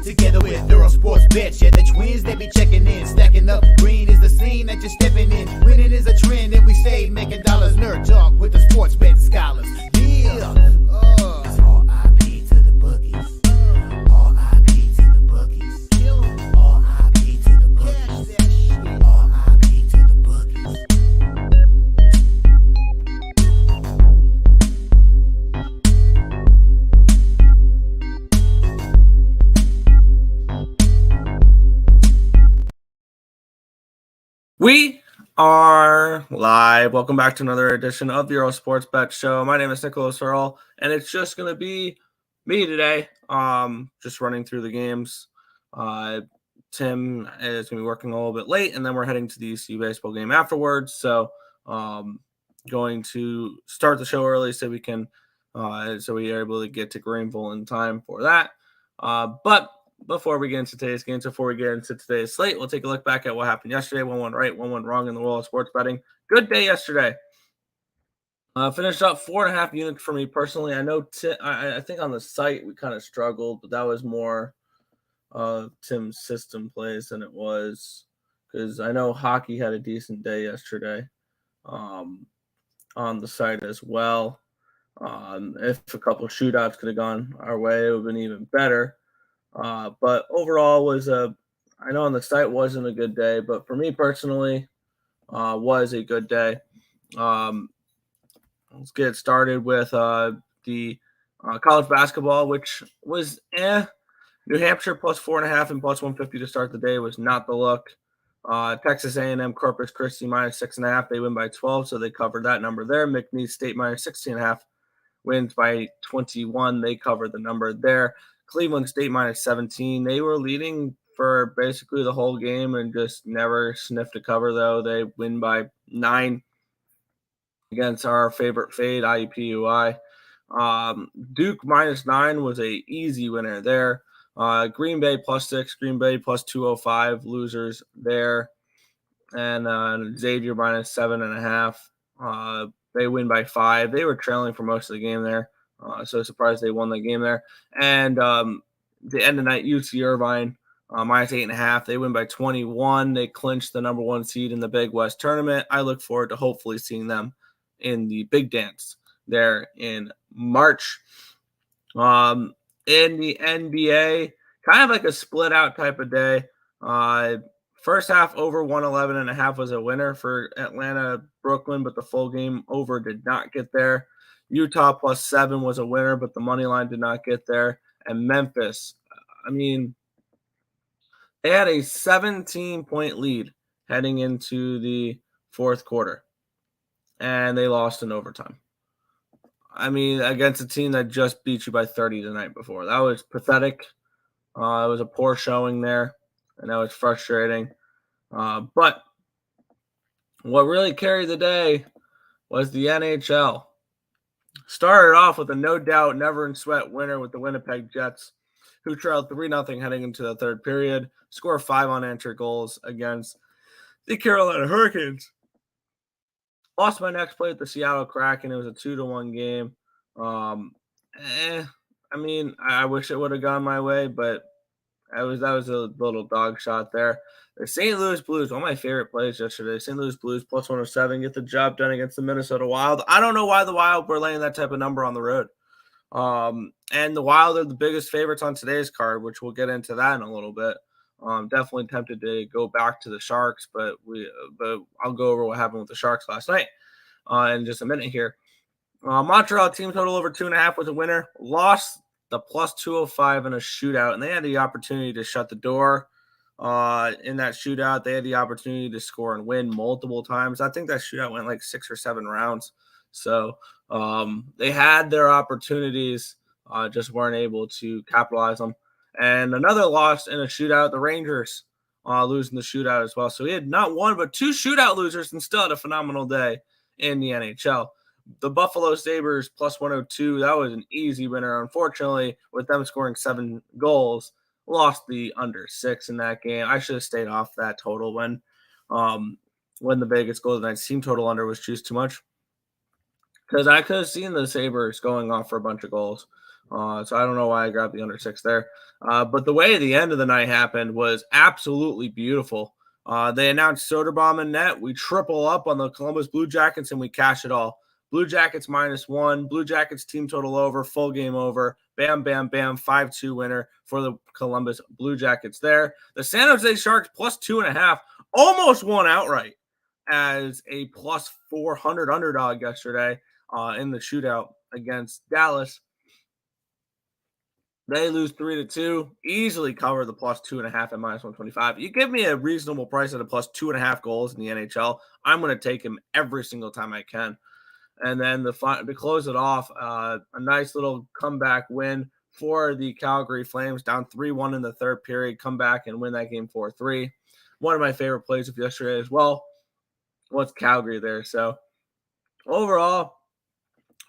together with Earle Sports Bets. Yeah, the twins, they be checking in, stacking up. Green is the scene that you're stepping in. Winning is a trend, and we stay making dollars. Nerd talk with the sports bet scholars. Yeah, it's R.I.P. to the bookies. R.I.P. to the bookies. R.I.P. to the bookies. R.I.P. to the bookies. We are live. Welcome back to another edition of the Earle Sports Bet Show. My name is Nicholas Earle, and it's just going to be me today, just running through the games. Tim is going to be working a little bit late, and then we're heading to the ECU baseball game afterwards. So going to start the show early so we can so we are able to get to Greenville in time for that. But before we get into today's games, before we get into today's slate, we'll take a look back at what happened yesterday. 1-1 right, 1-1 wrong in the world of sports betting. Good day yesterday. Finished up 4.5 units for me personally. I know I think on the site we kind of struggled, but that was more Tim's system plays than it was because I know hockey had a decent day yesterday on the site as well. If a couple shootouts could have gone our way, it would have been even better. But overall I know on the site wasn't a good day, but for me personally, was a good day. Let's get started with the college basketball, which was New Hampshire plus 4.5 and plus 150 to start the day was not the look. Texas A&M Corpus Christi minus 6.5. They win by 12, so they covered that number there. McNeese State minus 16.5 wins by 21. They covered the number there. Cleveland State minus 17. They were leading for basically the whole game and just never sniffed a cover, though. They win by 9 against our favorite fade, IUPUI. Duke minus 9 was a easy winner there. Green Bay plus 6, Green Bay plus 205, losers there. And Xavier minus 7.5. They win by 5. They were trailing for most of the game there. So surprised they won the game there. And the end of night, UC Irvine minus 8.5. They win by 21. They clinched the number 1 seed in the Big West tournament. I look forward to hopefully seeing them in the big dance there in March. In the NBA, kind of like a split out type of day. First half over 111.5 was a winner for Atlanta, Brooklyn, but the full game over did not get there. Utah plus 7 was a winner, but the money line did not get there. And Memphis, they had a 17-point lead heading into the fourth quarter, and they lost in overtime. Against a team that just beat you by 30 the night before. That was pathetic. It was a poor showing there, and that was frustrating. But what really carried the day was the NHL. Started off with a no-doubt, never-in-sweat winner with the Winnipeg Jets, who trailed 3-0 heading into the third period, scored 5 unanswered goals against the Carolina Hurricanes. Lost my next play at the Seattle Kraken. It was a 2-1 game. I wish it would have gone my way, but that was a little dog shot there. The St. Louis Blues, one of my favorite plays yesterday. St. Louis Blues plus 107, get the job done against the Minnesota Wild. I don't know why the Wild were laying that type of number on the road. And the Wild are the biggest favorites on today's card, which we'll get into that in a little bit. Definitely tempted to go back to the Sharks, but I'll go over what happened with the Sharks last night in just a minute here. Montreal team total over 2.5 was a winner. Lost the plus 205 in a shootout, and they had the opportunity to shut the door in that shootout. They had the opportunity to score and win multiple times. I think that shootout went like 6 or 7 rounds. So they had their opportunities, just weren't able to capitalize them. And another loss in a shootout, the Rangers losing the shootout as well. So he had not one, but 2 shootout losers and still had a phenomenal day in the NHL. The Buffalo Sabres plus 102, that was an easy winner. Unfortunately, with them scoring 7 goals, lost the under 6 in that game. I should have stayed off that total when the Vegas Golden Knights team total under was juiced too much. because I could have seen the Sabres going off for a bunch of goals. So I don't know why I grabbed the under 6 there. But the way the end of the night happened was absolutely beautiful. They announced Soderbaum in net. We triple up on the Columbus Blue Jackets and we cash it all. Blue Jackets -1. Blue Jackets team total over. Full game over. Bam, bam, bam. 5-2 winner for the Columbus Blue Jackets there. The San Jose Sharks +2.5. Almost won outright as a +400 underdog yesterday in the shootout against Dallas. They lose 3-2, easily cover the +2.5 at -125. You give me a reasonable price at a +2.5 goals in the NHL, I'm going to take him every single time I can. And then to close it off, a nice little comeback win for the Calgary Flames, down 3-1 in the third period, come back and win that game 4-3. One of my favorite plays of yesterday as well was Calgary there. So overall,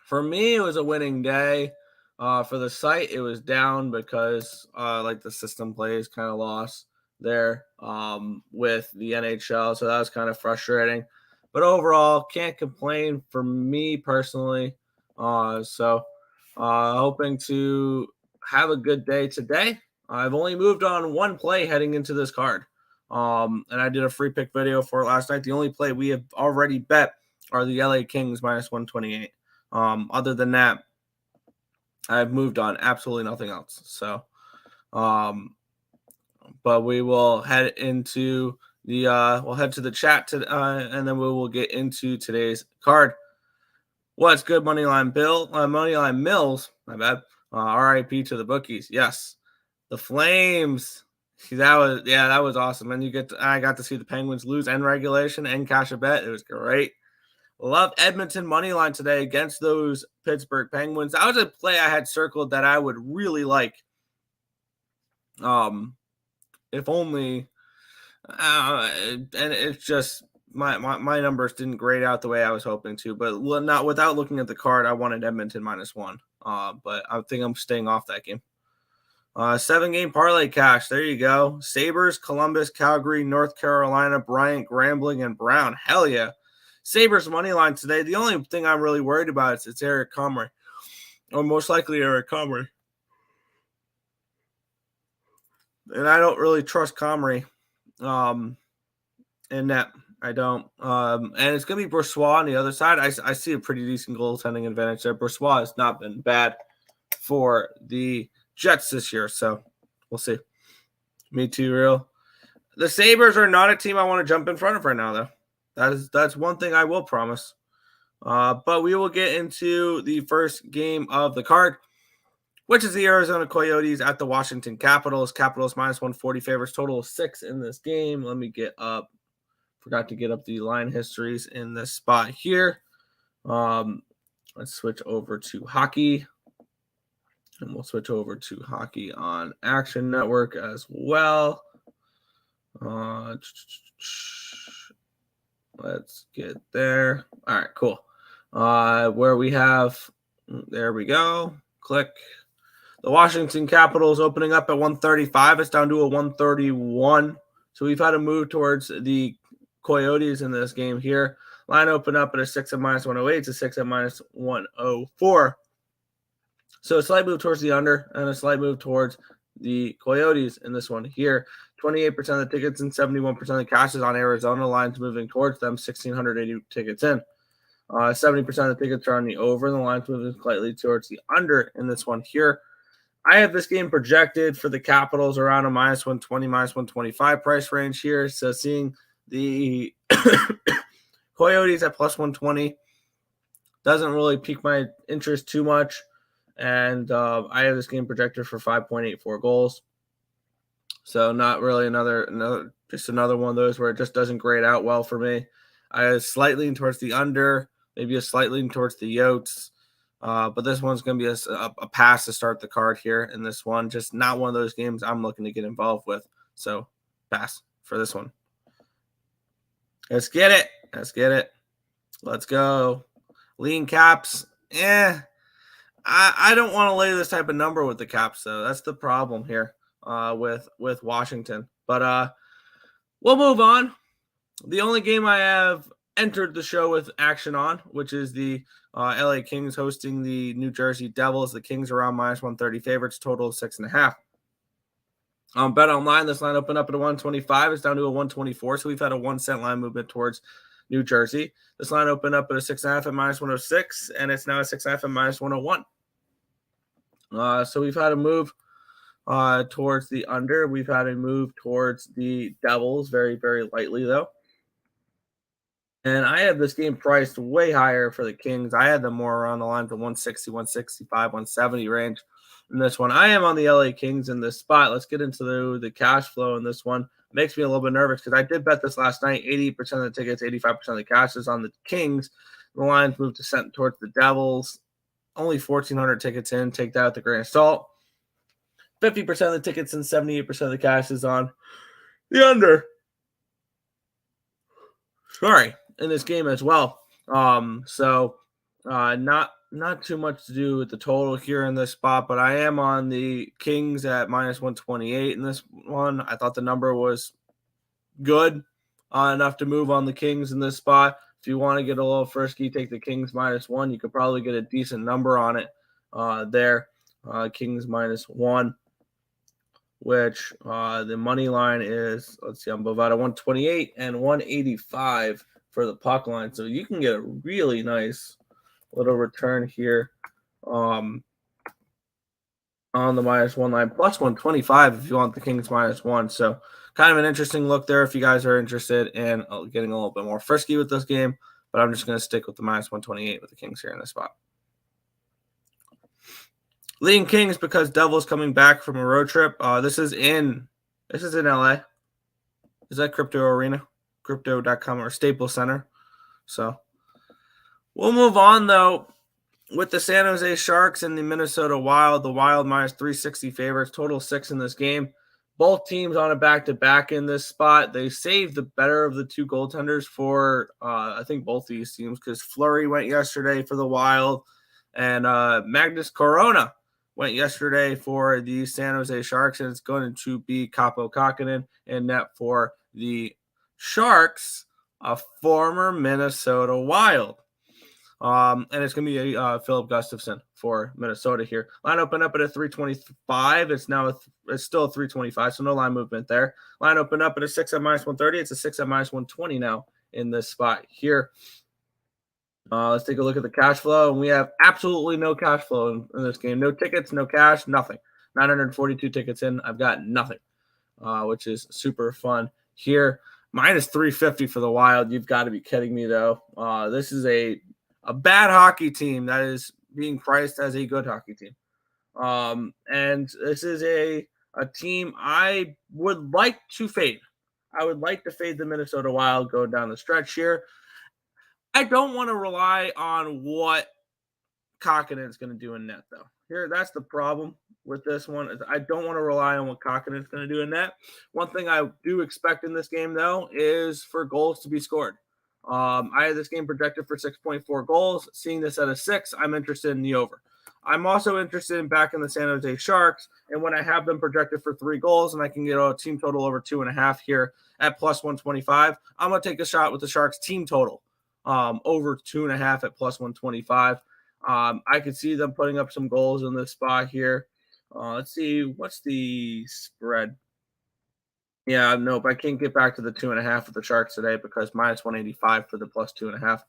for me, it was a winning day. For the site, it was down because like the system plays kind of lost there with the NHL. So that was kind of frustrating. But overall, can't complain for me personally. Hoping to have a good day today. I've only moved on one play heading into this card. And I did a free pick video for it last night. The only play we have already bet are the LA Kings -128. Other than that, I've moved on. Absolutely nothing else. So, but we will head into we'll head to the chat and then we will get into today's card. What's good, Moneyline Bill? Moneyline Mills, my bad. RIP to the bookies. Yes, the Flames. That was awesome. And I got to see the Penguins lose in regulation and cash a bet. It was great. Love Edmonton money line today against those Pittsburgh Penguins. That was a play I had circled that I would really like. If only, and it's just my numbers didn't grade out the way I was hoping to. But not without looking at the card, I wanted Edmonton -1. But I think I'm staying off that game. 7-game parlay cash. There you go. Sabres, Columbus, Calgary, North Carolina, Bryant, Grambling, and Brown. Hell yeah. Sabres money line today. The only thing I'm really worried about is it's Eric Comrie, or most likely Eric Comrie. And I don't really trust Comrie in that. I don't. And it's going to be Brossoit on the other side. I see a pretty decent goaltending advantage there. Brossoit has not been bad for the Jets this year, so we'll see. Me too, Earle. The Sabres are not a team I want to jump in front of right now, though. That's one thing I will promise. But we will get into the first game of the card, which is the Arizona Coyotes at the Washington Capitals. Capitals -140 favorites, total of 6 in this game. Let me get up. Forgot to get up the line histories in this spot here. Let's switch over to hockey. And we'll switch over to hockey on Action Network as well. Let's get there. All right, cool. Where we have, there we go. Click. The Washington Capitals opening up at 135. It's down to a 131. So we've had to move towards the Coyotes in this game here. Line open up at a 6 at -108 to 6 at -104. So a slight move towards the under and a slight move towards the Coyotes in this one here. 28% of the tickets and 71% of the cash is on Arizona. Lines moving towards them, 1,680 tickets in. 70% of the tickets are on the over. The line's moving slightly towards the under in this one here. I have this game projected for the Capitals around a -120, -125 price range here. So seeing the Coyotes at +120 doesn't really pique my interest too much. And I have this game projected for 5.84 goals. So not really another just another one of those where it just doesn't grade out well for me. I slightly lean towards the under, maybe a slight lean towards the Yotes. But this one's going to be a pass to start the card here in this one. Just not one of those games I'm looking to get involved with. So pass for this one. Let's get it. Let's go. Lean Caps. I don't want to lay this type of number with the Caps, though. That's the problem here with Washington. But we'll move on. The only game I have entered the show with action on, which is the LA Kings hosting the New Jersey Devils. The Kings are around minus 130 favorites, total of 6.5. Bet online, this line opened up at a 125. It's down to a 124, so we've had a 1 cent line movement towards New Jersey. This line opened up at a 6.5 at minus 106, and it's now a 6.5 at minus 101. So we've had a move towards the under. We've had a move towards the Devils very, very lightly, though. And I have this game priced way higher for the Kings. I had them more around the lines of 160, 165, 170 range in this one. I am on the LA Kings in this spot. Let's get into the cash flow in this one. It makes me a little bit nervous because I did bet this last night. 80% of the tickets, 85% of the cash is on the Kings. The lines moved to cent towards the Devils. Only 1,400 tickets in. Take that with a grain of salt. 50% of the tickets and 78% of the cash is on the under. Sorry, in this game as well. Not too much to do with the total here in this spot, but I am on the Kings at minus 128 in this one. I thought the number was good enough to move on the Kings in this spot. If you want to get a little frisky, take the Kings minus 1. You could probably get a decent number on it there. Kings minus 1, which the money line is, let's see, on Bovada 128 and 185 for the puck line. So you can get a really nice little return here on the minus 1 line, plus 125 if you want the Kings minus 1. So kind of an interesting look there if you guys are interested in getting a little bit more frisky with this game. But I'm just going to stick with the minus 128 with the Kings here in this spot. Leading Kings because Devils coming back from a road trip. This is in LA. Is that Crypto Arena? Crypto.com or Staples Center. So we'll move on though with the San Jose Sharks and the Minnesota Wild. The Wild minus 360 favorites, total 6 in this game. Both teams on a back-to-back in this spot. They saved the better of the two goaltenders for I think both these teams because Fleury went yesterday for the Wild and Magnus Corona went yesterday for the San Jose Sharks, and it's going to be Kaapo Kähkönen in net for the Sharks, a former Minnesota Wild. And it's going to be Philip Gustafsson for Minnesota here. Line opened up at a 325. It's still a 325, so no line movement there. Line opened up at a 6 at minus 130. It's a 6 at minus 120 now in this spot here. Let's take a look at the cash flow, and we have absolutely no cash flow in this game. No tickets, no cash, nothing. 942 tickets in. I've got nothing, which is super fun here. Minus 350 for the Wild. You've got to be kidding me, though. This is a bad hockey team that is being priced as a good hockey team. And this is a team I would like to fade. I would like to fade the Minnesota Wild going down the stretch here. I don't want to rely on what Kähkönen is going to do in net, though. Here, that's the problem with this one. Is I don't want to rely on what Kähkönen is going to do in net. One thing I do expect in this game, though, is for goals to be scored. I had this game projected for 6.4 goals. Seeing this at a 6, I'm interested in the over. I'm also interested in backing the San Jose Sharks, and when I have them projected for 3 goals and I can get a team total over 2.5 here at plus 125, I'm going to take a shot with the Sharks team total over 2.5 at plus 125. I could see them putting up some goals in this spot here. Let's see, what's the spread? Yeah, nope. I can't get back to the 2.5 with the Sharks today because minus 185 for the plus 2.5.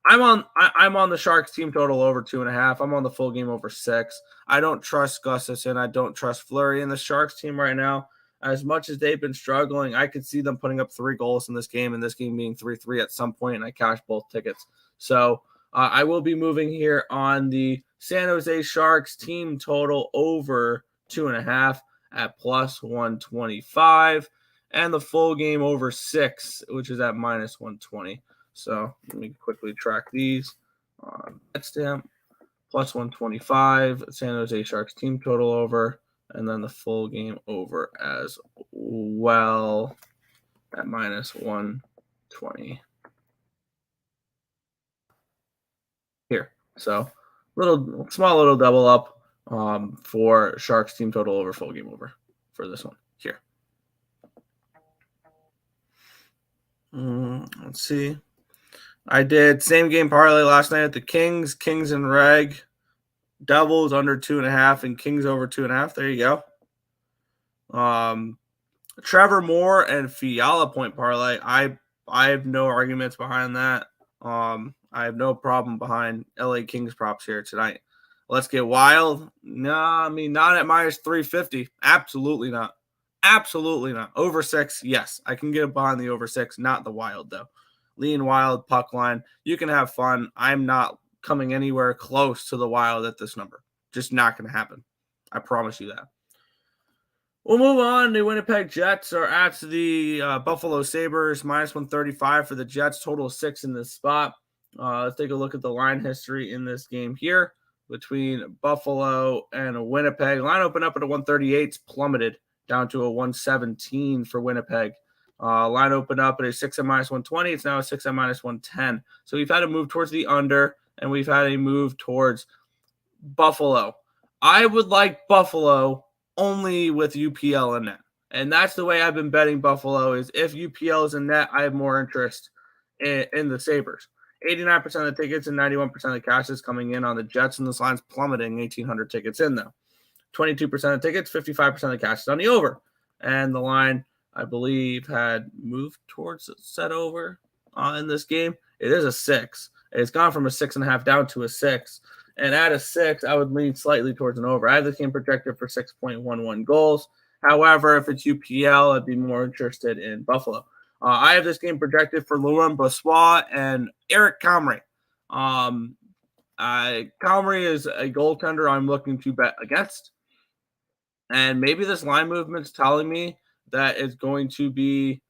I'm on the Sharks team total over 2.5. I'm on the full game over 6. I don't trust Gustafsson. I don't trust Fleury in the Sharks team right now. As much as they've been struggling, I could see them putting up 3 goals in this game, and this game being 3-3 at some point, and I cashed both tickets. So I will be moving here on the San Jose Sharks team total over 2.5 at plus 125, and the full game over 6, which is at minus 120. So let me quickly track these. That's stamp plus 125, San Jose Sharks team total over, and then the full game over as well at minus 120 here. So small little double up for Sharks team total over, full game over for this one here. Let's see. I did same game parlay last night at the Kings and reg, Devils under 2.5 and Kings over 2.5. There you go. Trevor Moore and Fiala point parlay. I have no arguments behind that. I have no problem behind LA Kings props here tonight. Let's get wild. No, I mean not at minus 350. Absolutely not. Absolutely not. Over 6, yes. I can get behind the over 6, not the wild though. Lean wild, puck line. You can have fun. I'm not coming anywhere close to the wild at this number. Just not going to happen. I promise you that. We'll move on. The Winnipeg Jets are at the Buffalo Sabres, minus 135 for the Jets, total 6 in this spot. Let's take a look at the line history in this game here between Buffalo and Winnipeg. Line opened up at a 138, it's plummeted down to a 117 for Winnipeg. Line opened up at a 6 at minus 120. It's now a 6 at minus 110. So we've had a move towards the under, and we've had a move towards Buffalo. I would like Buffalo only with UPL in net. And that's the way I've been betting Buffalo is if UPL is in net, I have more interest in the Sabres. 89% of the tickets and 91% of the cash is coming in on the Jets, and this line's plummeting 1,800 tickets in, though. 22% of tickets, 55% of the cash is on the over. And the line, I believe, had moved towards a set over in this game. It is a 6. It's gone from a 6.5 down to a 6. And at a 6, I would lean slightly towards an over. I have the game projected for 6.11 goals. However, if it's UPL, I'd be more interested in Buffalo. I have this game projected for Laurent Brossoit and Eric Comrie. Comrie is a goaltender I'm looking to bet against. And maybe this line movement's telling me that it's going to be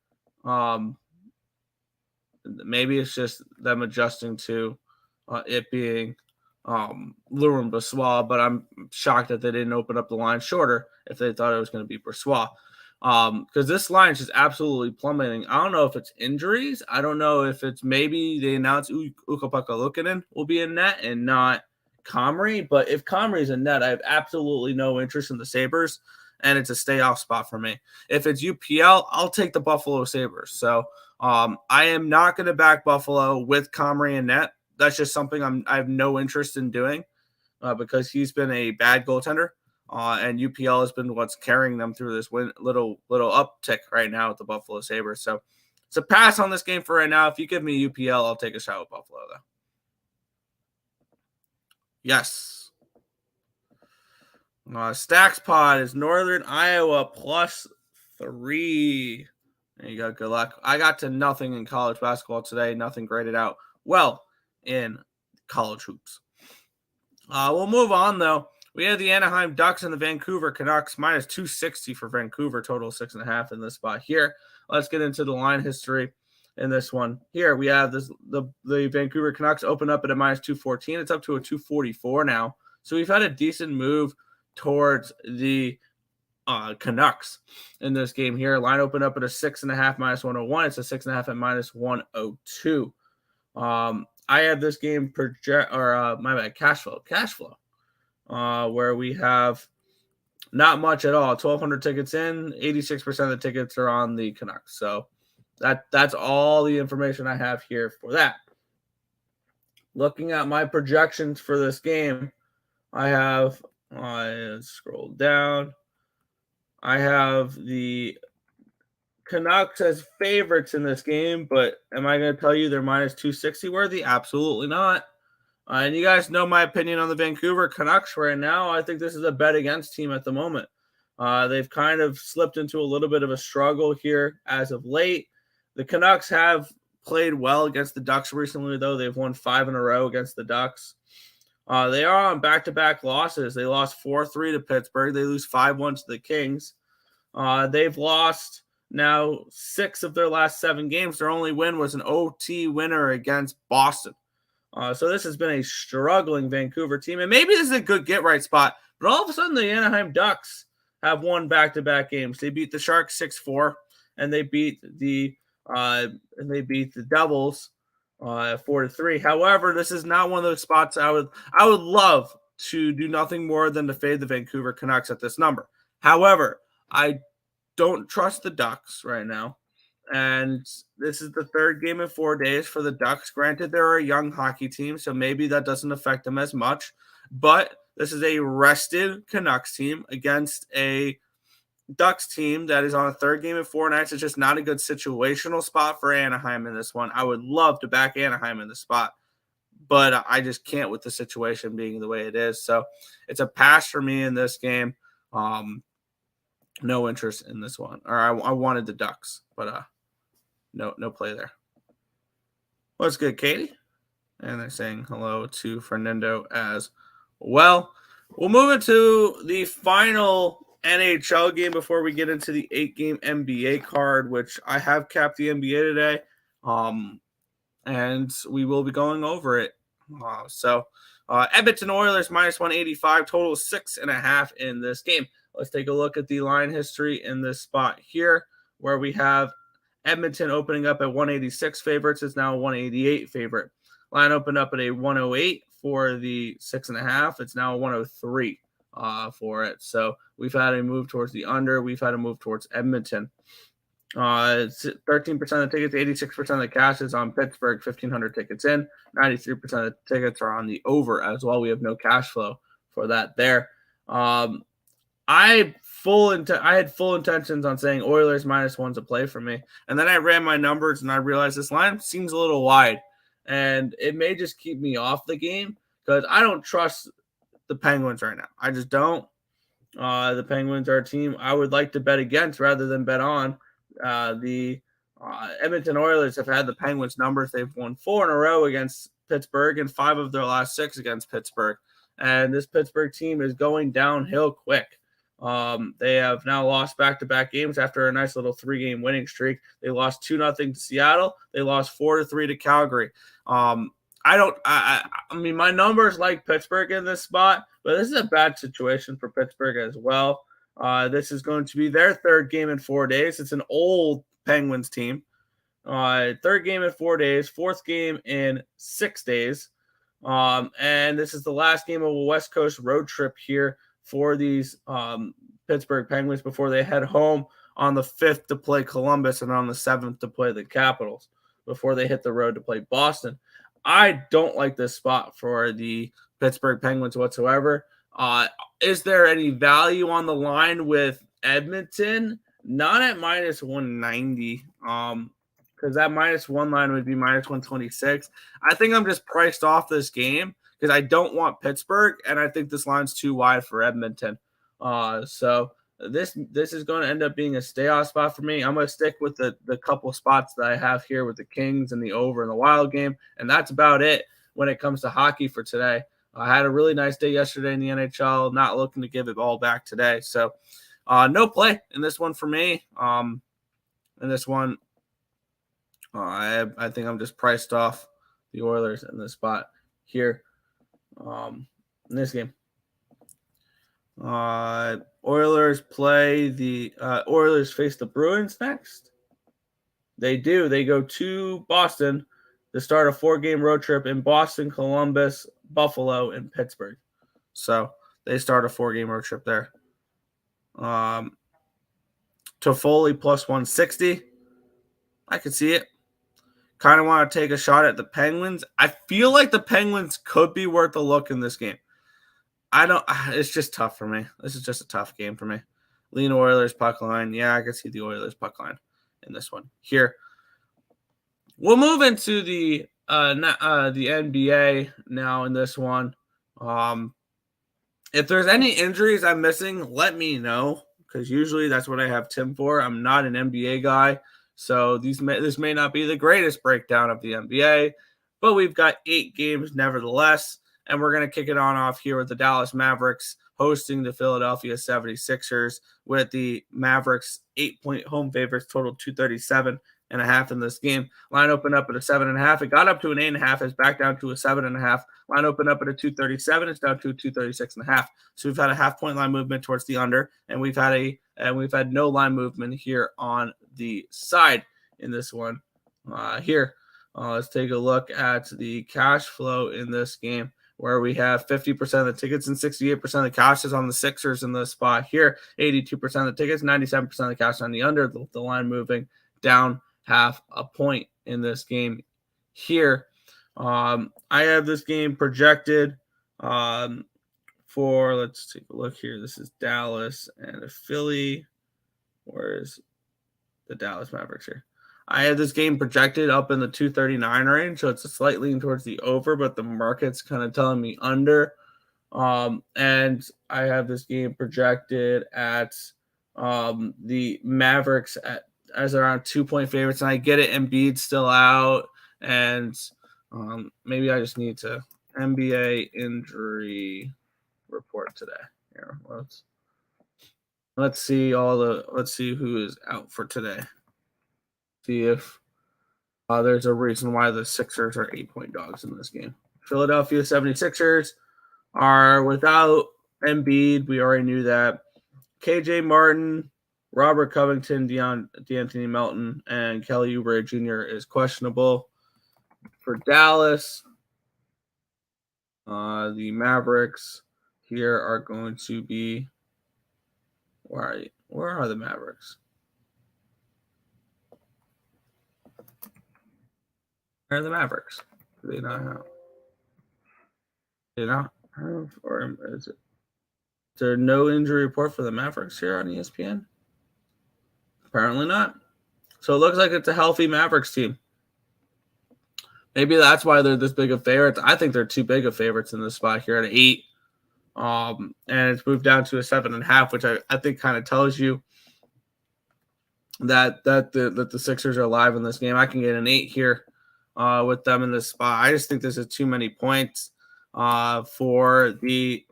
maybe it's just them adjusting to it being Laurent Brossoit, but I'm shocked that they didn't open up the line shorter if they thought it was going to be Brossoit. Because this line is just absolutely plummeting. I don't know if it's injuries. I don't know if it's maybe they announced Ukko-Pekka Luukkonen will be in net and not Comrie. But if Comrie's in net, I have absolutely no interest in the Sabres, and it's a stay off spot for me. If it's UPL, I'll take the Buffalo Sabres. So I am not going to back Buffalo with Comrie in net. That's just something I have no interest in doing because he's been a bad goaltender, and UPL has been what's carrying them through this little uptick right now with the Buffalo Sabres. So it's a pass on this game for right now. If you give me UPL, I'll take a shot with Buffalo, though. Yes. Stacks Pod is Northern Iowa +3. There you go. Good luck. I got to nothing in college basketball today. Nothing graded out well in college hoops. We'll move on, though. We have the Anaheim Ducks and the Vancouver Canucks, minus 260 for Vancouver, total 6.5 in this spot here. Let's get into the line history in this one. Here we have the Vancouver Canucks open up at a minus 214. It's up to a 244 now. So we've had a decent move towards the Canucks in this game here. Line open up at a 6.5 minus 101. It's a 6.5 at minus 102. I have this game cash flow, where we have not much at all. 1,200 tickets in, 86% of the tickets are on the Canucks. So that's all the information I have here for that. Looking at my projections for this game, I have, scroll down. I have the Canucks as favorites in this game, but am I going to tell you they're minus 260 worthy? Absolutely not. And you guys know my opinion on the Vancouver Canucks right now. I think this is a bet against team at the moment. They've kind of slipped into a little bit of a struggle here as of late. The Canucks have played well against the Ducks recently, though. They've won 5 in a row against the Ducks. They are on back-to-back losses. They lost 4-3 to Pittsburgh. They lose 5-1 to the Kings. They've lost now 6 of their last 7 games. Their only win was an OT winner against Boston. So this has been a struggling Vancouver team. And maybe this is a good get-right spot. But all of a sudden, the Anaheim Ducks have won back-to-back games. They beat the Sharks 6-4, and they beat the Devils 4-3. However, this is not one of those spots I would love to do nothing more than to fade the Vancouver Canucks at this number. However, I don't trust the Ducks right now, And this is the third game in 4 days for the Ducks. Granted, they're a young hockey team, so maybe that doesn't affect them as much. But this is a rested Canucks team against a Ducks team that is on a third game in 4 nights. It's just not a good situational spot for Anaheim in this one. I would love to back Anaheim in this spot, but I just can't with the situation being the way it is. So it's a pass for me in this game. No interest in this one. Or I wanted the Ducks, but no play there. What's good, Katie? And they're saying hello to Fernando as well. We'll move into the final NHL game before we get into the 8-game NBA card, which I have capped the NBA today. And we will be going over it. Edmonton Oilers minus 185, total 6.5 in this game. Let's take a look at the line history in this spot here, where we have Edmonton opening up at 186 favorites. It's now a 188 favorite. Line opened up at a 108 for the 6.5. It's now a 103 for it. So we've had a move towards the under. We've had a move towards Edmonton. It's 13% of the tickets, 86% of the cash is on Pittsburgh, 1,500 tickets in. 93% of the tickets are on the over as well. We have no cash flow for that there. I had full intentions on saying Oilers -1's a play for me. And then I ran my numbers and I realized this line seems a little wide. And it may just keep me off the game because I don't trust the Penguins right now. I just don't. The Penguins are a team I would like to bet against rather than bet on. The Edmonton Oilers have had the Penguins numbers. They've won 4 in a row against Pittsburgh and 5 of their last 6 against Pittsburgh. And this Pittsburgh team is going downhill quick. They have now lost back-to-back games after a nice little 3-game winning streak. They lost 2-0 to Seattle. They lost 4-3 to Calgary. I mean, my numbers like Pittsburgh in this spot, but this is a bad situation for Pittsburgh as well. This is going to be their third game in 4 days. It's an old Penguins team. Third game in 4 days, fourth game in 6 days. And this is the last game of a West Coast road trip here for these Pittsburgh Penguins before they head home on the 5th to play Columbus and on the 7th to play the Capitals before they hit the road to play Boston. I don't like this spot for the Pittsburgh Penguins whatsoever. Is there any value on the line with Edmonton? Not at -190. Because that -1 line would be -126. I think I'm just priced off this game because I don't want Pittsburgh, and I think this line's too wide for Edmonton. So this is going to end up being a stay-off spot for me. I'm going to stick with the couple spots that I have here with the Kings and the over and the Wild game, and that's about it when it comes to hockey for today. I had a really nice day yesterday in the NHL, not looking to give it all back today. So no play in this one for me. In this one, I think I'm just priced off the Oilers in this spot here in this game. Oilers face the Bruins next. They do. They go to Boston to start a 4-game road trip in Boston, Columbus, Buffalo, and Pittsburgh. So they start a 4-game road trip there. Toffoli +160. I could see it. Kind of want to take a shot at the Penguins. I feel like the Penguins could be worth a look in this game. It's just tough for me. This is just a tough game for me. Lean Oilers puck line. Yeah, I can see the Oilers puck line in this one. Here. We'll move into the NBA now in this one. If there's any injuries I'm missing, let me know because usually that's what I have Tim for. I'm not an NBA guy, so this may not be the greatest breakdown of the NBA, but we've got 8 games nevertheless, and we're going to kick it off here with the Dallas Mavericks hosting the Philadelphia 76ers with the Mavericks 8-point home favorites, total 237.5 in this game. Line opened up at a 7.5. It got up to an 8.5. It's back down to a 7.5. Line opened up at a 237. It's down to a 236.5. So we've had a half-point line movement towards the under, and we've had no line movement here on the side in this one. Let's take a look at the cash flow in this game, where we have 50% of the tickets and 68% of the cash is on the Sixers in this spot here. 82% of the tickets, 97% of the cash on the under. The line moving down half a point in this game here. I have this game projected for, let's take a look here. This is Dallas and a Philly. Where is the Dallas Mavericks here? I have this game projected up in the 239 range, so it's a slight lean towards the over, but the market's kind of telling me under. And I have this game projected at the Mavericks as around 2-point favorites. And I get it, Embiid's still out, and maybe I just need to NBA injury report today. Here, let's see who is out for today. See if there's a reason why the Sixers are 8-point dogs in this game. Philadelphia 76ers are without Embiid. We already knew that. KJ Martin, Robert Covington, DeAnthony Melton, and Kelly Oubre Jr. is questionable. For Dallas, the Mavericks here are going to be. Where are the Mavericks? Where are the Mavericks? Do they not have? Do they not have? Or is there no injury report for the Mavericks here on ESPN? Apparently not. So it looks like it's a healthy Mavericks team. Maybe that's why they're this big of favorites. I think they're too big of favorites in this spot here at 8. And it's moved down to a 7.5, which I think kind of tells you that the Sixers are alive in this game. I can get an 8 here with them in this spot. I just think this is too many points for the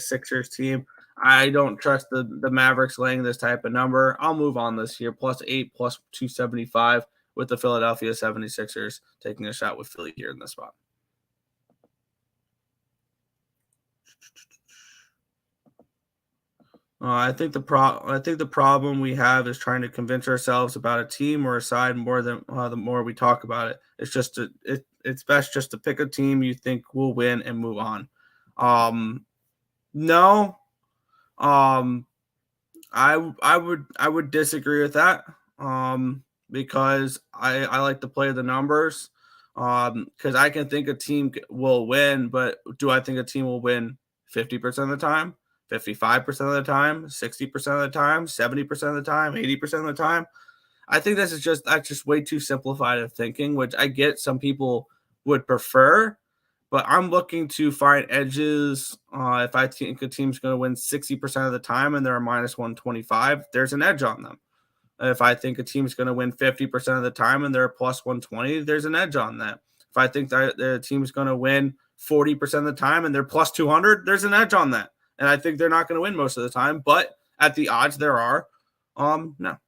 Sixers team. I don't trust the Mavericks laying this type of number. I'll move on this here. +8, +275 with the Philadelphia 76ers taking a shot with Philly here in this spot. I think the problem we have is trying to convince ourselves about a team or a side more than the more we talk about it. It's just it's best just to pick a team you think will win and move on. No, I would disagree with that. Because I like to play the numbers. Because I can think a team will win, but do I think a team will win 50% of the time? 55% of the time, 60% of the time, 70% of the time, 80% of the time. I think that's just way too simplified of thinking, which I get some people would prefer, but I'm looking to find edges. If I think a team's going to win 60% of the time and they're a -125, there's an edge on them. If I think a team's going to win 50% of the time and they're a +120, there's an edge on that. If I think that the team's going to win 40% of the time and they're +200, there's an edge on that. And I think they're not going to win most of the time, but at the odds there are, no.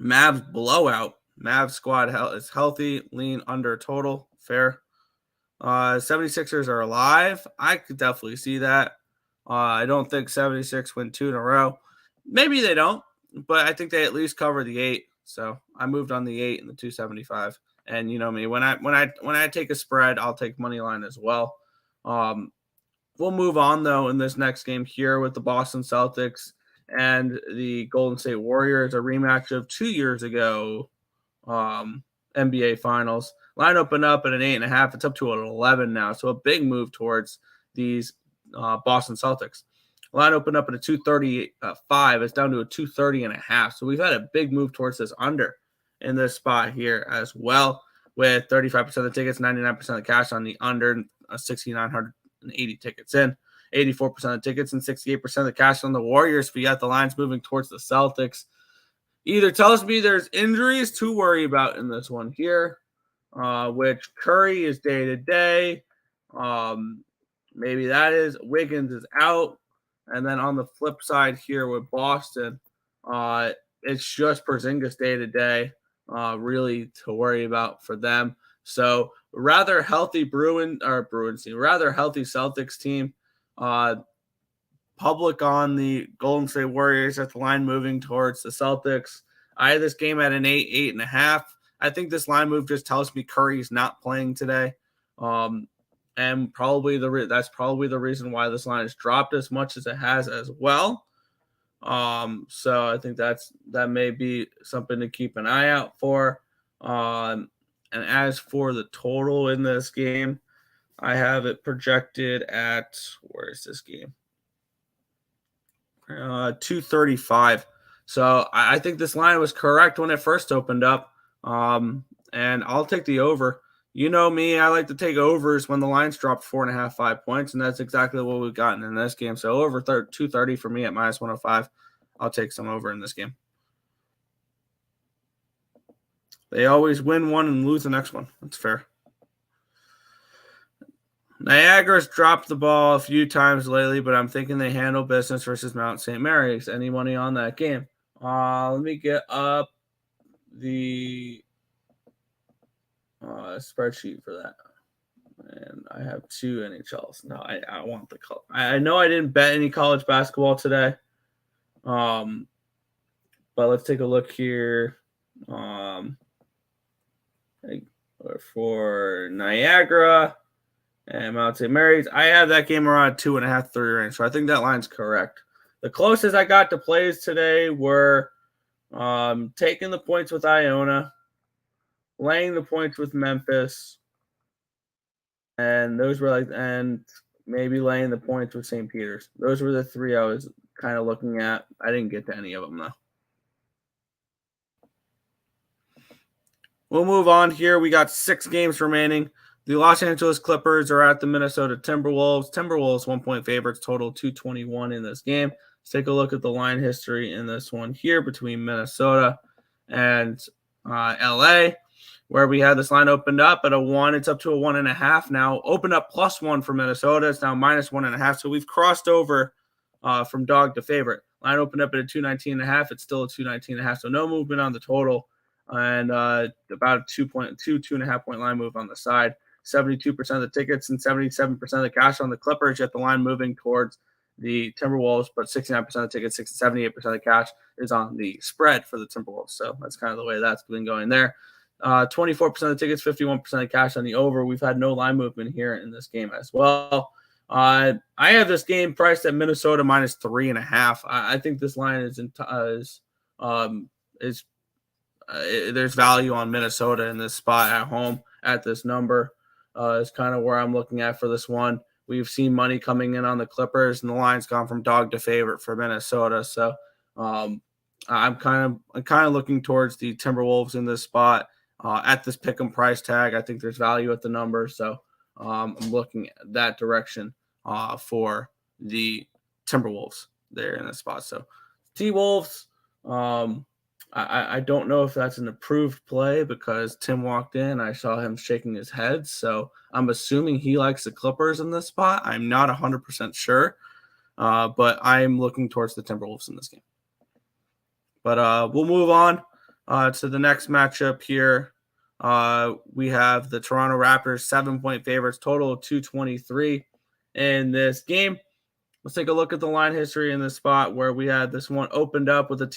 Mavs blowout. Mavs squad is healthy, lean under total, fair. 76ers are alive. I could definitely see that. I don't think 76 win 2 in a row. Maybe they don't, but I think they at least cover the 8. So I moved on the 8 and the 275. And you know me, when I take a spread, I'll take money line as well. We'll move on, though, in this next game here with the Boston Celtics and the Golden State Warriors, a rematch of 2 years ago, NBA Finals. Line opened up at an 8.5. It's up to an 11 now, so a big move towards these Boston Celtics. Line opened up at a 235. It's down to a 230.5. So we've had a big move towards this under in this spot here as well, with 35% of the tickets, 99% of the cash on the under, 6,980 tickets in, 84% of the tickets, and 68% of the cash on the Warriors. We got the lines moving towards the Celtics. Either tells me there's injuries to worry about in this one here, which Curry is day to day. Maybe that is. Wiggins is out. And then on the flip side here with Boston, it's just Porzingis day to day, really to worry about for them. So rather healthy Bruins team, rather healthy Celtics team. Public on the Golden State Warriors at the line moving towards the Celtics. I had this game at an 8, 8.5. I think this line move just tells me Curry's not playing today. And probably that's probably the reason why this line has dropped as much as it has as well. So I think that may be something to keep an eye out for. And as for the total in this game, I have it projected at, where is this game? 235. So I think this line was correct when it first opened up. And I'll take the over. You know me, I like to take overs when the lines drop 4.5, 5 points, and that's exactly what we've gotten in this game. So over 230 for me at minus 105. I'll take some over in this game. They always win one and lose the next one. That's fair. Niagara's dropped the ball a few times lately, but I'm thinking they handle business versus Mount St. Mary's. Any money on that game? Let me get up the spreadsheet for that. And I have 2 NHLs. No, I want the color. I know I didn't bet any college basketball today. But let's take a look here. For Niagara and Mount St. Mary's, I have that game around 2.5, 3 range. So I think that line's correct. The closest I got to plays today were taking the points with Iona, laying the points with Memphis, and those were and maybe laying the points with St. Peter's. Those were the 3 I was kind of looking at. I didn't get to any of them though. We'll move on here. We got 6 games remaining. The Los Angeles Clippers are at the Minnesota Timberwolves. Timberwolves 1-point favorites, total 221 in this game. Let's take a look at the line history in this one here between Minnesota and LA, where we had this line opened up at a 1. It's up to a 1.5 now. Opened up +1 for Minnesota. It's now minus 1.5. So we've crossed over from dog to favorite. Line opened up at a 219.5. It's still a 219.5. So no movement on the total. And about a 2.5 point line move on the side. 72% of the tickets and 77% of the cash on the Clippers, yet the line moving towards the Timberwolves, but 69% of the tickets, 78% of the cash is on the spread for the Timberwolves. So that's kind of the way that's been going there. 24% of the tickets, 51% of the cash on the over. We've had no line movement here in this game as well. I have this game priced at Minnesota minus 3.5. I think this line there's value on Minnesota in this spot at home at this number. Is kind of where I'm looking at for this one. We've seen money coming in on the Clippers, and the line's gone from dog to favorite for Minnesota. So I'm kind of looking towards the Timberwolves in this spot at this pick 'em price tag. I think there's value at the number, so I'm looking at that direction for the Timberwolves there in this spot. So T-Wolves. I don't know if that's an approved play because Tim walked in. I saw him shaking his head. So I'm assuming he likes the Clippers in this spot. I'm not 100% sure, but I'm looking towards the Timberwolves in this game. But we'll move on to the next matchup here. We have the Toronto Raptors, 7-point favorites, total of 223 in this game. Let's take a look at the line history in this spot where we had this one opened up with the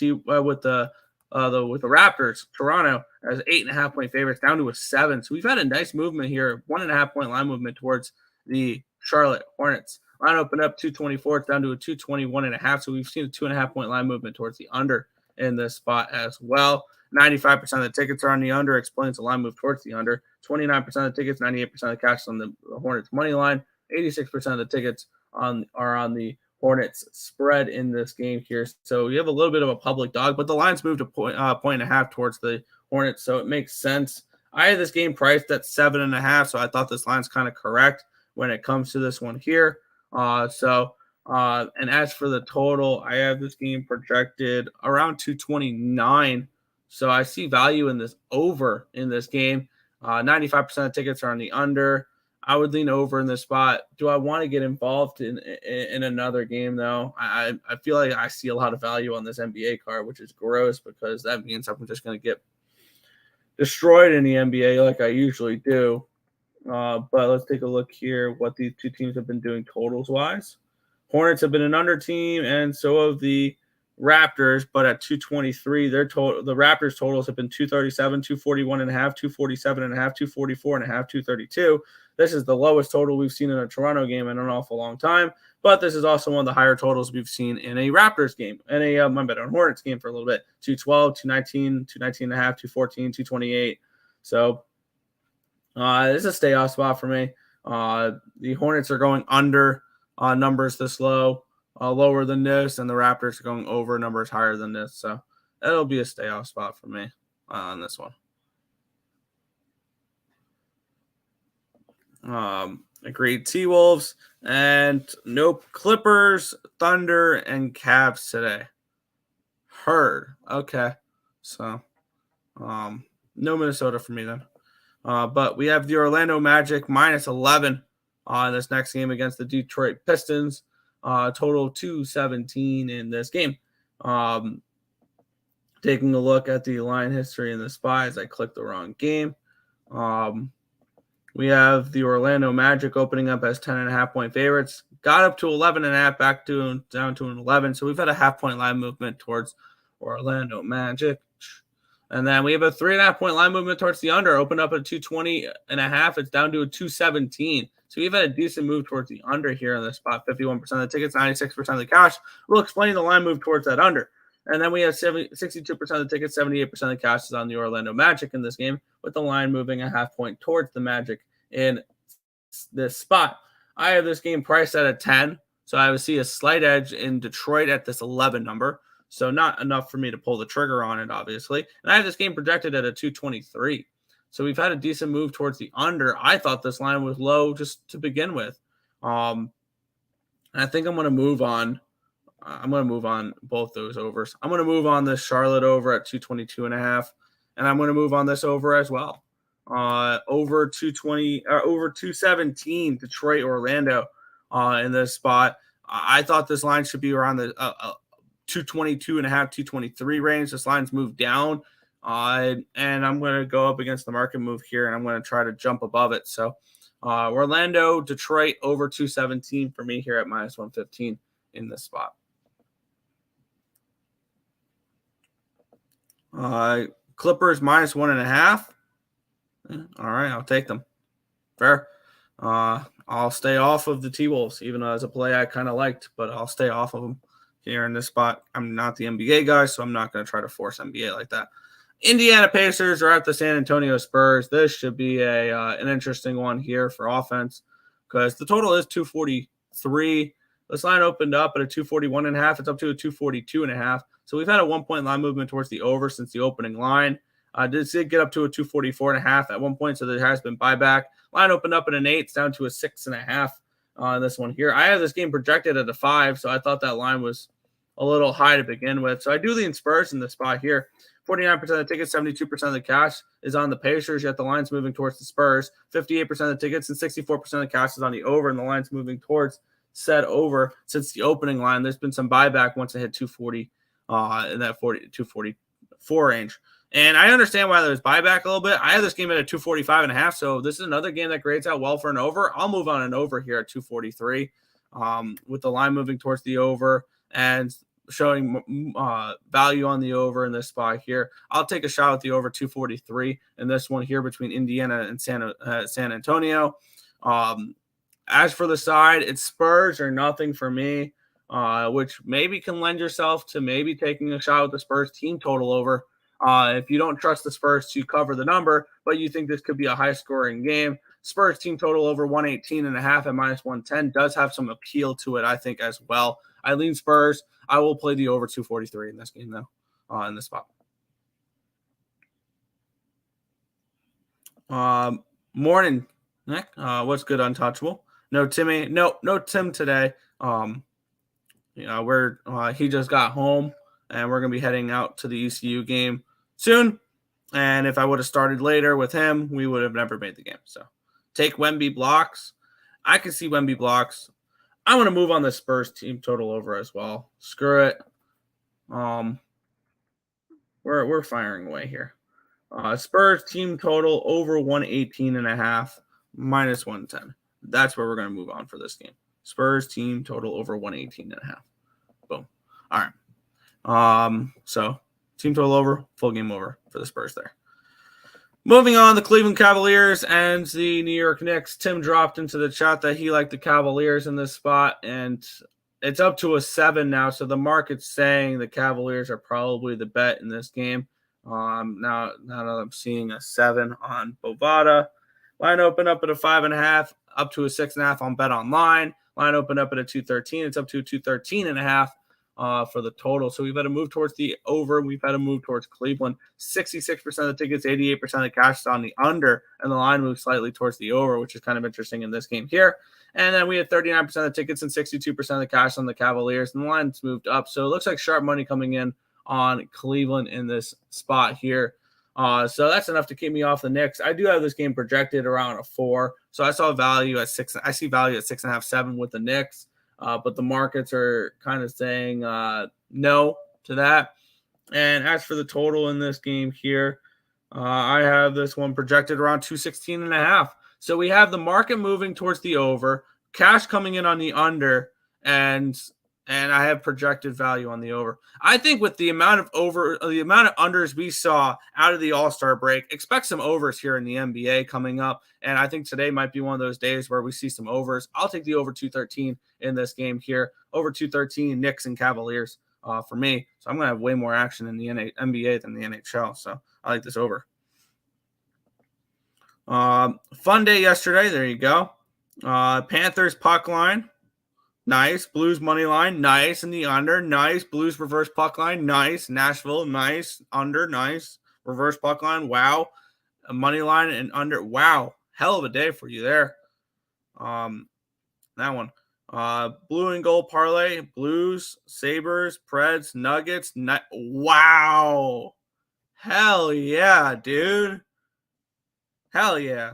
Raptors, Toronto as 8.5 point favorites down to a 7. So we've had a nice movement here, 1.5 point line movement towards the Charlotte Hornets. Line opened up 224, it's down to a 221.5. So we've seen a 2.5 point line movement towards the under in this spot as well. 95% of the tickets are on the under, explains the line move towards the under. 29% of the tickets, 98% of the cash on the Hornets money line. 86% of the tickets are on the Hornets spread in this game here. So you have a little bit of a public dog, but the line's moved a point and a half towards the Hornets, so it makes sense. I had this game priced at 7.5, so I thought this line's kind of correct when it comes to this one here. And as for the total, I have this game projected around 229. So I see value in this over in this game. 95% of tickets are on the under. I would lean over in this spot. Do I want to get involved in another game, though? I feel like I see a lot of value on this NBA card, which is gross because that means I'm just going to get destroyed in the NBA like I usually do. But let's take a look here what these two teams have been doing totals-wise. Hornets have been an under team, and so have the Raptors, but at 223, the Raptors totals have been 237, 241.5, 247.5, 244.5, 232. This is the lowest total we've seen in a Toronto game in an awful long time, but this is also one of the higher totals we've seen in a Raptors game, and a Hornets game for a little bit. 212, 219, 219 and a half, 214, 228. So this is a stay off spot for me. The Hornets are going under numbers this low, lower than this, and the Raptors are going over numbers higher than this. So it'll be a stay off spot for me on this one. Agreed. T-Wolves, and nope. Clippers, Thunder, and Cavs today. Heard. Okay. So no Minnesota for me then. But we have the Orlando Magic minus 11 on this next game against the Detroit Pistons. Total 217 in this game. Taking a look at the line history in the spot as I clicked the wrong game. We have the Orlando Magic opening up as 10.5 point favorites. Got up to 11.5, back to down to an 11. So we've had a half-point line movement towards Orlando Magic. And then we have a 3.5 point line movement towards the under. Opened up at 220.5. It's down to a 217. So we've had a decent move towards the under here in this spot. 51% of the tickets, 96% of the cash. We'll explain the line move towards that under. And then we have 62% of the tickets, 78% of the cash is on the Orlando Magic in this game, with the line moving a half point towards the Magic in this spot. I have this game priced at a 10, so I would see a slight edge in Detroit at this 11 number. So not enough for me to pull the trigger on it, obviously. And I have this game projected at a 223. So we've had a decent move towards the under. I thought this line was low just to begin with. And I think I'm going to move on. I'm going to move on both those overs. I'm going to move on this Charlotte over at 222.5. And I'm going to move on this over as well. Over 220, over 217, Detroit, Orlando in this spot. I thought this line should be around the 222.5, 223 range. This line's moved down. And I'm going to go up against the market move here, and I'm going to try to jump above it. So Orlando, Detroit over 217 for me here at minus 115 in this spot. Clippers minus 1.5. All right, I'll take them. Fair. I'll stay off of the T-Wolves, even though as a play I kind of liked, but I'll stay off of them here in this spot. I'm not the NBA guy, so I'm not going to try to force NBA like that. Indiana Pacers are at the San Antonio Spurs. This should be an interesting one here for offense because the total is 243. This line opened up at a 241.5. It's up to a 242.5. So we've had a 1 point line movement towards the over since the opening line. Did get up to a 244.5 at one point, so there has been buyback. Line opened up at an 8. It's down to a 6.5 on this one here. I have this game projected at a 5, so I thought that line was a little high to begin with. So I do lean Spurs in this spot here. 49% of the tickets, 72% of the cash is on the Pacers, yet the line's moving towards the Spurs. 58% of the tickets and 64% of the cash is on the over, and the line's moving towards said over since the opening line. There's been some buyback once it hit 240 in that 244 range. And I understand why there's buyback a little bit. I have this game at a 245.5, so this is another game that grades out well for an over. I'll move on an over here at 243 with the line moving towards the over and showing value on the over in this spot here. I'll take a shot at the over 243 in this one here between Indiana and San Antonio. As for the side, it's Spurs or nothing for me, which maybe can lend yourself to maybe taking a shot with the Spurs team total over. If you don't trust the Spurs to cover the number, but you think this could be a high-scoring game, Spurs team total over 118.5 at minus 110 does have some appeal to it, I think, as well. I lean Spurs. I will play the over 243 in this game, though, in this spot. Morning, Nick. What's good, Untouchable? No Timmy. No Tim today. He just got home, and we're going to be heading out to the ECU game soon. And if I would have started later with him, we would have never made the game. So take Wemby blocks. I can see Wemby blocks. I want to move on the Spurs team total over as well. Screw it. We're firing away here. Spurs team total over 118.5 minus 110. That's where we're going to move on for this game. Spurs team total over 118.5. Boom. All right. So team total over, full game over for the Spurs there. Moving on, the Cleveland Cavaliers and the New York Knicks. Tim dropped into the chat that he liked the Cavaliers in this spot, and it's up to a 7 now. So the market's saying the Cavaliers are probably the bet in this game. Now that I'm seeing a 7 on Bovada. Line open up at a 5.5, up to a 6.5 on Bet Online. Line open up at a 213. It's up to a 213.5. For the total. So we've had to move towards the over. We've had to move towards Cleveland. 66% of the tickets, 88% of the cash is on the under, and the line moves slightly towards the over, which is kind of interesting in this game here. And then we had 39% of the tickets and 62% of the cash on the Cavaliers, and the line's moved up. So it looks like sharp money coming in on Cleveland in this spot here. So that's enough to keep me off the Knicks. I do have this game projected around a 4. So I saw value at 6. I see value at 6.5, 7 with the Knicks. But the markets are kind of saying no to that. And as for the total in this game here, I have this one projected around 216.5. So we have the market moving towards the over, cash coming in on the under, and I have projected value on the over. I think with the amount of unders we saw out of the All-Star break, expect some overs here in the NBA coming up. And I think today might be one of those days where we see some overs. I'll take the over 213 in this game here. Over 213, Knicks and Cavaliers for me. So I'm going to have way more action in the NBA than the NHL. So I like this over. Fun day yesterday. There you go. Panthers puck line. Nice. Blues money line. Nice. In the under. Nice. Blues reverse puck line. Nice. Nashville. Nice. Under. Nice. Reverse puck line. Wow. A money line and under. Wow. Hell of a day for you there. That one. Blue and gold parlay. Blues, Sabres, Preds, Nuggets. Wow. Hell yeah, dude. Hell yeah.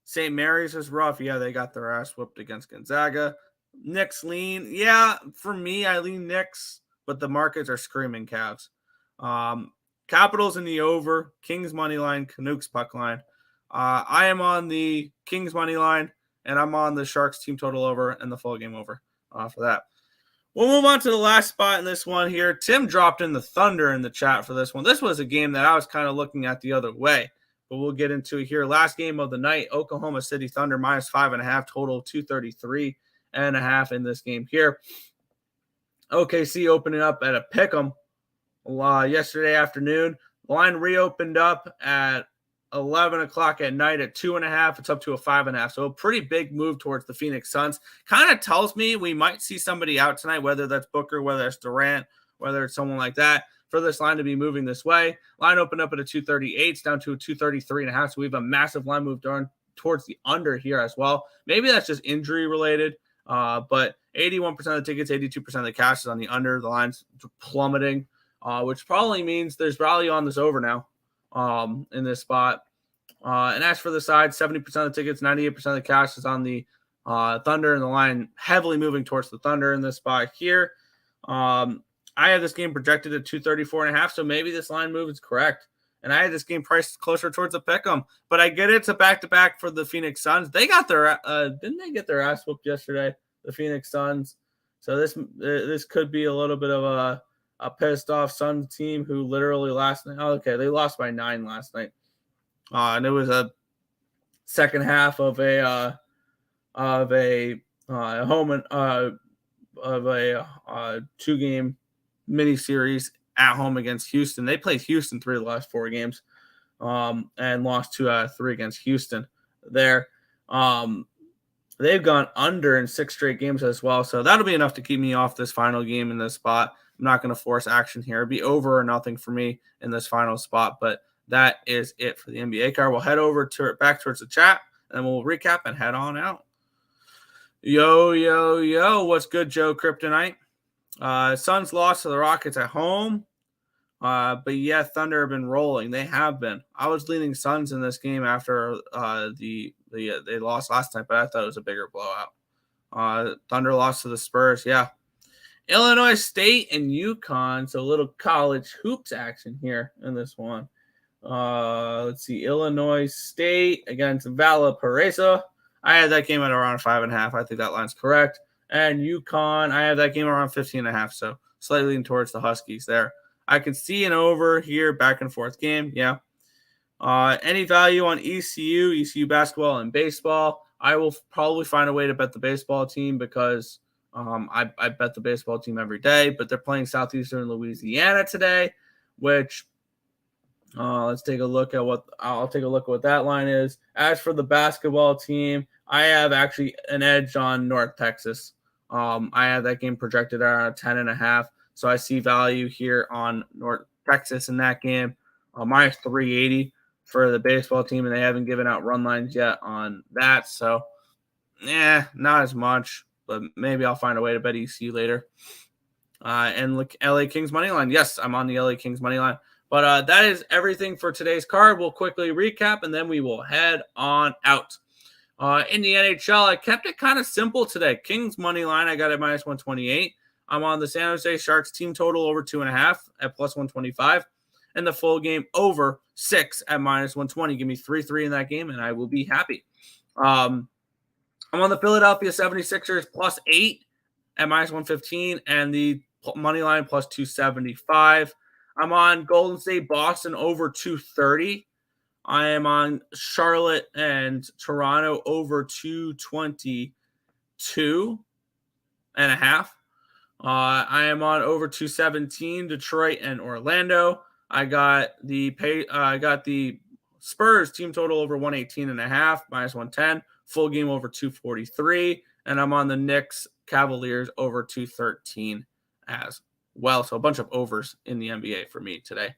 St. Mary's is rough. Yeah, they got their ass whooped against Gonzaga. Knicks lean. Yeah, for me, I lean Knicks, but the markets are screaming Cavs. Capitals in the over. Kings money line. Canucks puck line. I am on the Kings money line, and I'm on the Sharks team total over and the full game over for that. We'll move on to the last spot in this one here. Tim dropped in the Thunder in the chat for this one. This was a game that I was kind of looking at the other way, but we'll get into it here. Last game of the night, Oklahoma City Thunder minus 5.5, total 233.5 in this game here. OKC opening up at a pick'em yesterday afternoon. Line reopened up at 11 o'clock at night at 2.5. It's up to a 5.5. So a pretty big move towards the Phoenix Suns. Kind of tells me we might see somebody out tonight, whether that's Booker, whether it's Durant, whether it's someone like that, for this line to be moving this way. Line opened up at a 238. It's down to a 233.5. So we have a massive line move towards the under here as well. Maybe that's just injury related. But 81% of the tickets, 82% of the cash is on the under. The line's plummeting, which probably means there's value on this over now in this spot. And as for the side, 70% of the tickets, 98% of the cash is on the Thunder, and the line heavily moving towards the Thunder in this spot here. I have this game projected at 234.5, so maybe this line move is correct. And I had this game priced closer towards the pick'em, but I get it's a back-to-back for the Phoenix Suns. They got their didn't they get their ass whooped yesterday, the Phoenix Suns? So this could be a little bit of a pissed off Suns team who literally last night. Oh, okay, they lost by 9 last night, and it was a second half of a home of a 2-game mini series at home against Houston. They played Houston 3 of the last 4 games and lost 2 out of 3 against Houston there. They've gone under in 6 straight games as well. So that'll be enough to keep me off this final game in this spot. I'm not going to force action here. It'd be over or nothing for me in this final spot. But that is it for the NBA card. We'll head over back towards the chat, and we'll recap and head on out. Yo, what's good, Joe Kryptonite? Suns lost to the Rockets at home. But yeah, Thunder have been rolling. They have been. I was leaning Suns in this game after they lost last night, but I thought it was a bigger blowout. Thunder lost to the Spurs. Yeah. Illinois State and UConn. So a little college hoops action here in this one. Let's see. Illinois State against Valparaiso. I had that game at around 5.5. I think that line's correct. And UConn, I have that game around 15.5. So slightly leaning towards the Huskies there. I can see an over here, back and forth game. Yeah. Any value on ECU basketball and baseball? I will probably find a way to bet the baseball team because I bet the baseball team every day, but they're playing Southeastern Louisiana today, which let's take a look at I'll take a look at what that line is. As for the basketball team, I have actually an edge on North Texas. I have that game projected at 10.5, so I see value here on North Texas in that game. Minus 380 for the baseball team, and they haven't given out run lines yet on that. So, not as much, but maybe I'll find a way to bet ECU later. And look, LA Kings money line. Yes, I'm on the LA Kings money line. But that is everything for today's card. We'll quickly recap, and then we will head on out. In the NHL, I kept it kind of simple today. Kings money line, I got at minus 128. I'm on the San Jose Sharks team total over 2.5 at plus 125. And the full game over 6 at minus 120. Give me 3-3 in that game, and I will be happy. I'm on the Philadelphia 76ers plus 8 at minus 115, and the money line plus 275. I'm on Golden State Boston over 230. I am on Charlotte and Toronto over 222.5. I am on over 217 Detroit and Orlando. I got the Spurs team total over 118.5, minus 110, full game over 243, and I'm on the Knicks Cavaliers over 213 as well. So a bunch of overs in the NBA for me today.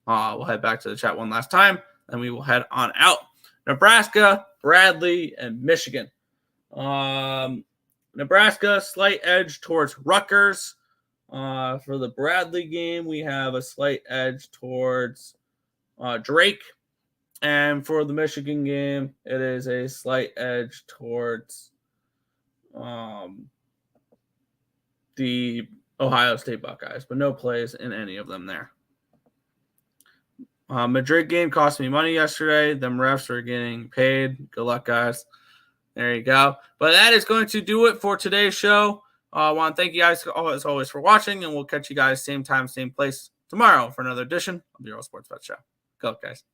We'll head back to the chat one last time, and we will head on out. Nebraska, Bradley, and Michigan. Nebraska, slight edge towards Rutgers. For the Bradley game, we have a slight edge towards Drake. And for the Michigan game, it is a slight edge towards the Ohio State Buckeyes, but no plays in any of them there. Madrid game cost me money yesterday. Them refs are getting paid. Good luck, guys. There you go. But that is going to do it for today's show. I want to thank you guys, as always, for watching, and we'll catch you guys same time, same place tomorrow for another edition of the Earle Sports Bet Show. Good luck, guys.